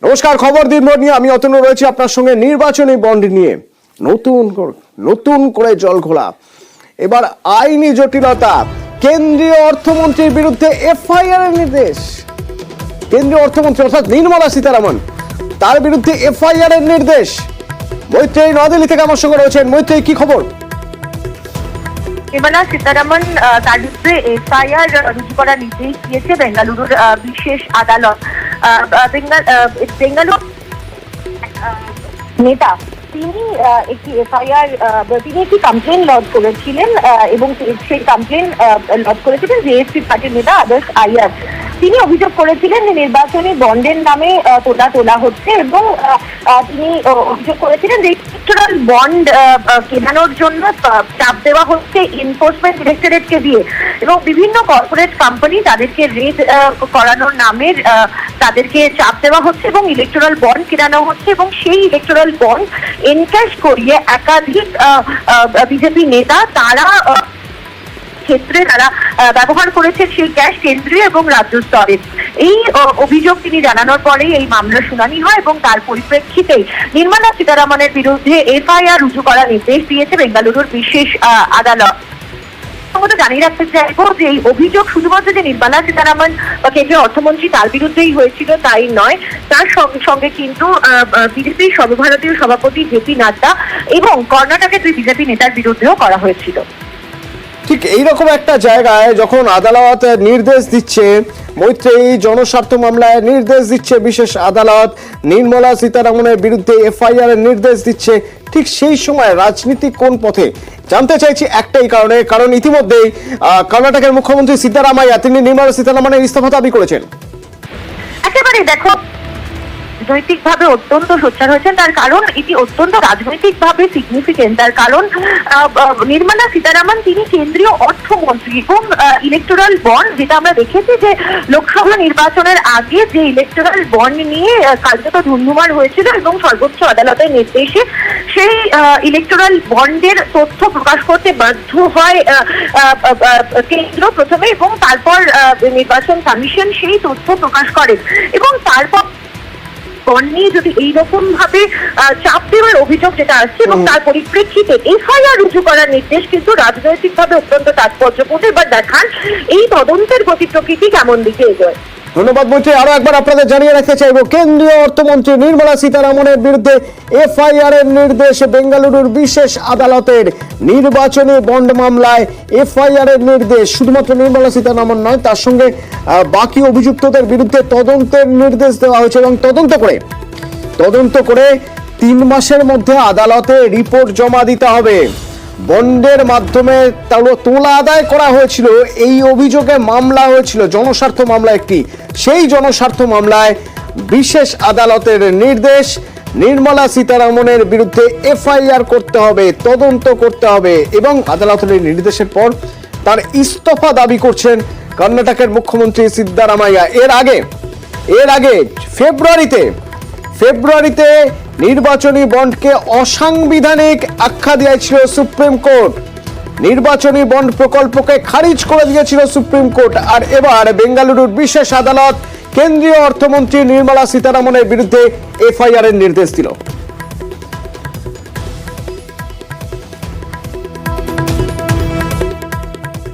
নমস্কার, খবর দিনভর নিয়ে আমি অতনু রয়েছি আপনার সঙ্গে। নির্বাচনী বন্ড নিয়ে নতুন করে জল ঘোলা, এবার আইনি জটিলতা। কেন্দ্রীয় অর্থমন্ত্রীর বিরুদ্ধে এফআইআর এর নির্দেশ। কেন্দ্রীয় অর্থমন্ত্রী অর্থাৎ নির্মলা সীতারামন, তার বিরুদ্ধে এফআইআর এর নির্দেশ। মৈত্রেয়ী নয়াদিল্লি থেকে আমার সঙ্গে রয়েছেন। মৈত্রেয়ী, কি খবর? নির্মলা সীতারামন তার বিরুদ্ধে এফআইআর রুজু করার নির্দেশ দিয়েছে বেঙ্গালুরুর বিশেষ আদালত। বেঙ্গালুরু নেতা তিনি একটি এফআইআর তিনি একটি কমপ্লেন লজ করেছিলেন এবং সেই কমপ্লেন লজ করেছিলেন জেএসপি পার্টির নেতা আদর্শ আইয়ার। তিনি অভিযোগ করেছিলেন যে নির্বাচনী বন্ডের নামে তোলা হচ্ছে এবং তিনি অভিযোগ করেছিলেন যে ইলেকটোরাল বন্ড কেনানোর জন্য চাপ দেওয়া হচ্ছে এনফোর্সমেন্ট ডিরেক্টরেটকে দিয়ে এবং বিভিন্ন কর্পোরেট কোম্পানি তাদেরকে রেট করানোর নামের তাদেরকে চাপ দেওয়া হচ্ছে এবং ইলেকটোরাল বন্ড কেনানো হচ্ছে এবং সেই ইলেকটোরাল বন্ড এনক্যাশ করিয়ে একাধিক বিজেপি নেতা তারা ক্ষেত্রে তারা ব্যবহার করেছে সেই ক্যাশ কেন্দ্রীয় এবং রাজ্য স্তরে। এই অভিযোগ তিনি জানানোর পরেই এই মামলার শুনানি হয় এবং তার পরিপ্রেক্ষিতে নির্মলা সীতারামনের বিরুদ্ধে এফআইআর রুজু করার নির্দেশ দিয়েছে বেঙ্গালুরুর বিশেষ আদালত। জানিয়ে রাখতে চাইবো যে এই অভিযোগ শুধুমাত্র যে নির্মলা সীতারামন বা কেন্দ্রীয় অর্থমন্ত্রী তার বিরুদ্ধেই হয়েছিল তাই নয়, তার সঙ্গে কিন্তু বিজেপির সর্বভারতীয় সভাপতি জেপি নাড্ডা এবং কর্ণাটকের দুই বিজেপি নেতার বিরুদ্ধেও করা হয়েছিল। ঠিক এইরকম একটা জায়গায় যখন আদালত নির্দেশ দিচ্ছে, মৈত্রেয়ী জনস্বার্থ মামলায় নির্দেশ দিচ্ছে বিশেষ আদালত, নির্মলা সীতারামনের বিরুদ্ধে এফআইআর এর নির্দেশ দিচ্ছে, ঠিক সেই সময় রাজনীতি কোন পথে? জানতে চাইছি একটাই কারণ ইতিমধ্যেই কর্ণাটকের মুখ্যমন্ত্রী সিদ্দারামাইয়া তিনি নির্মলা সীতারামনের ইস্তফা দাবি করেছেন। একেবারে দেখো, রাজনৈতিকভাবে অত্যন্ত সোচ্চার হয়েছেন, তার কারণ এটি অত্যন্ত রাজনৈতিকভাবে সিগনিফিকেন্ট। তার কারণ নির্মলা সীতারামন তিনি কেন্দ্রীয় অর্থমন্ত্রী এবং ইলেকটোরাল বন্ড, যেটা আমরা দেখেছি যে লোকসভা নির্বাচনের আগে যে ইলেকটোরাল বন্ড নিয়ে কার্যত ধুন্ধুমার হয়েছিল এবং সর্বোচ্চ আদালতের নির্দেশে সেই ইলেকটোরাল বন্ডের তথ্য প্রকাশ করতে বাধ্য হয় কেন্দ্র প্রথমে এবং তারপর নির্বাচন কমিশন সেই তথ্য প্রকাশ করে এবং তারপর নিয়ে যদি এইরকম ভাবে চাপ দেওয়ার অভিযোগ যেটা আসছে এবং তার পরিপ্রেক্ষিতে এফআইআর রুজু করার নির্দেশ কিন্তু রাজনৈতিকভাবে অত্যন্ত তাৎপর্যপূর্ণ। এবার দেখান এই তদন্তের গতি প্রকৃতি কেমন দিকে এগোয়। ধন্যবাদ মৈত্রী। আরো একবার আপনাদের জানিয়ে রাখতে চাইবো, কেন্দ্রীয় অর্থমন্ত্রী নির্মলা সীতারামনের বিরুদ্ধে এফআইআর এর নির্দেশ বেঙ্গালুরুর বিশেষ আদালতের। নির্বাচনী বন্ড মামলায় এফআইআর এর নির্দেশ। শুধুমাত্র নির্মলা সীতারামন নয়, তার সঙ্গে বাকি অভিযুক্তদের বিরুদ্ধে তদন্তের নির্দেশ দেওয়া হয়েছে এবং তদন্ত করে 3 মাসের মধ্যে আদালতে রিপোর্ট জমা দিতে হবে। বন্ডের মাধ্যমে তোলা আদায় করা হয়েছিল, এই অভিযোগে মামলা হয়েছিল, জনস্বার্থ মামলা একটি। সেই জনস্বার্থ মামলায় বিশেষ আদালতের নির্দেশ, নির্মলা সীতারামনের বিরুদ্ধে এফআইআর করতে হবে, তদন্ত করতে হবে এবং আদালতের নির্দেশের পর তার ইস্তফা দাবি করছেন কর্ণাটকের মুখ্যমন্ত্রী সিদ্দারামাইয়া। এর আগে ফেব্রুয়ারিতে নির্বাচনী বন্ডকে অসাংবিধানিক আখ্যা দিয়েছিল সুপ্রিম কোর্ট। নির্বাচনী বন্ড প্রকল্পকে খারিজ করে দিয়েছিল সুপ্রিম কোর্ট। আর এবার বেঙ্গালুরুর বিশেষ আদালত কেন্দ্রীয় অর্থমন্ত্রী নির্মলা সীতারামনের বিরুদ্ধে এফআইআর এর নির্দেশ দিল।